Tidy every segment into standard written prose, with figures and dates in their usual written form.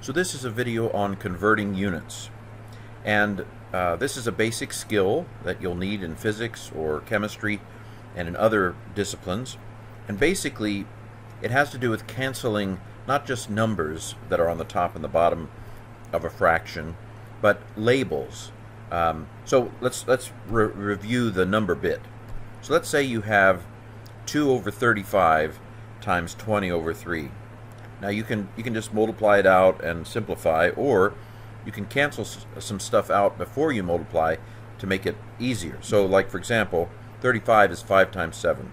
So this is a video on converting units, and this is a basic skill that you'll need in physics or chemistry and in other disciplines. And basically it has to do with canceling not just numbers that are on the top and the bottom of a fraction, but labels. So let's review the number bit. So let's say you have 2 over 35 times 20 over 3. Now you can just multiply it out and simplify, or you can cancel some stuff out before you multiply to make it easier. So like, for example, 35 is 5 times 7,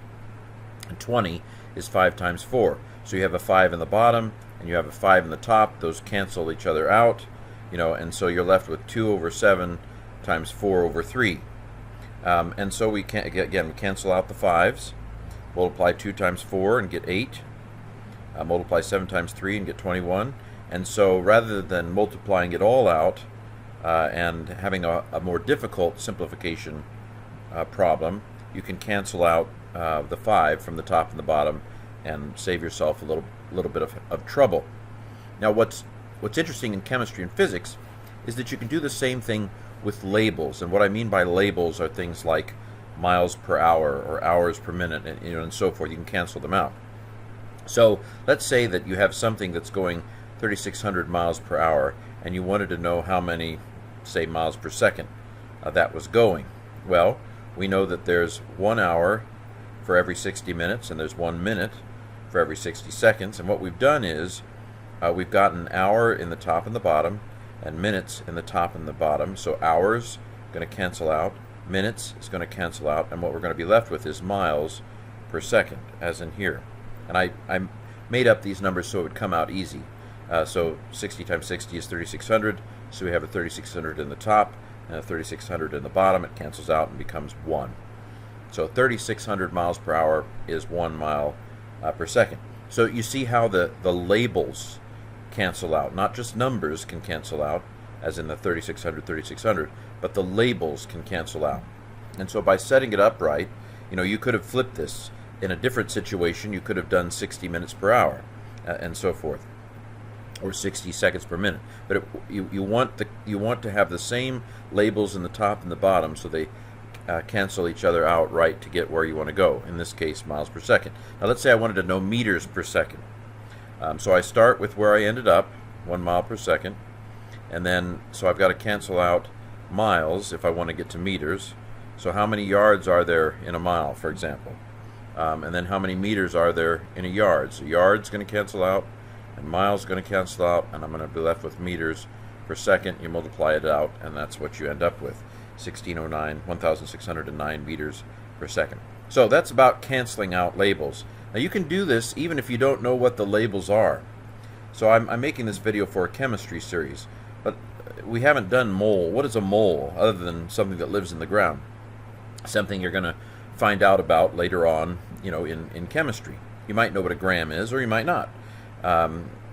and 20 is 5 times 4. So you have a 5 in the bottom and you have a 5 in the top. Those cancel each other out, and so you're left with 2 over 7 times 4 over 3. And so we cancel out the 5s, multiply 2 times 4 and get 8. Multiply 7 times 3 and get 21. And so rather than multiplying it all out and having a more difficult simplification problem, you can cancel out the 5 from the top and the bottom and save yourself a little bit of trouble. Now what's interesting in chemistry and physics is that you can do the same thing with labels. And what I mean by labels are things like miles per hour or hours per minute, and so forth. You can cancel them out. So let's say that you have something that's going 3,600 miles per hour and you wanted to know how many, say, miles per second that was going. Well, we know that there's 1 hour for every 60 minutes and there's 1 minute for every 60 seconds. And what we've done is we've got an hour in the top and the bottom and minutes in the top and the bottom. So hours going to cancel out, minutes is going to cancel out, and what we're going to be left with is miles per second, as in here. And I made up these numbers so it would come out easy. So 60 times 60 is 3,600. So we have a 3,600 in the top and a 3,600 in the bottom. It cancels out and becomes 1. So 3,600 miles per hour is 1 mile per second. So you see how the labels cancel out. Not just numbers can cancel out, as in the 3,600, 3,600, but the labels can cancel out. And so by setting it up right, you could have flipped this. In a different situation, you could have done 60 minutes per hour and so forth, or 60 seconds per minute. But you want to have the same labels in the top and the bottom, so they cancel each other out right to get where you want to go. In this case, miles per second. Now let's say I wanted to know meters per second. So I start with where I ended up, 1 mile per second, and then so I've got to cancel out miles if I want to get to meters. So how many yards are there in a mile, for example? And then how many meters are there in a yard? So yard's going to cancel out, and miles going to cancel out, and I'm going to be left with meters per second. You multiply it out, and that's what you end up with, 1,609 meters per second. So that's about canceling out labels. Now you can do this even if you don't know what the labels are. So I'm making this video for a chemistry series, but we haven't done mole. What is a mole other than something that lives in the ground? Something you're going to find out about later on, in chemistry. You might know what a gram is, or you might not.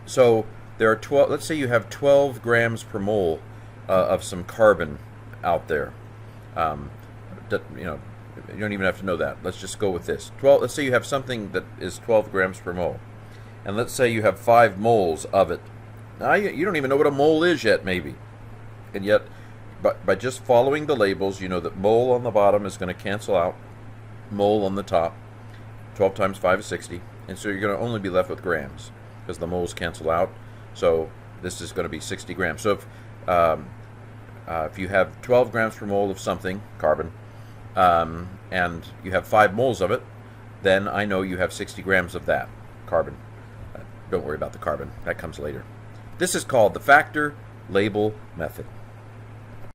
So there are 12. Let's say you have 12 grams per mole of some carbon out there. You don't even have to know that. Let's just go with this. 12. Let's say you have something that is 12 grams per mole, and let's say you have 5 moles of it. Now you don't even know what a mole is yet, maybe, and yet, by just following the labels, you know that mole on the bottom is going to cancel out mole on the top. 12 times 5 is 60, and so you're going to only be left with grams because the moles cancel out. So this is going to be 60 grams. So if you have 12 grams per mole of something, carbon, and you have 5 moles of it, then I know you have 60 grams of that carbon. Don't worry about the carbon, that comes later. This is called the factor label method.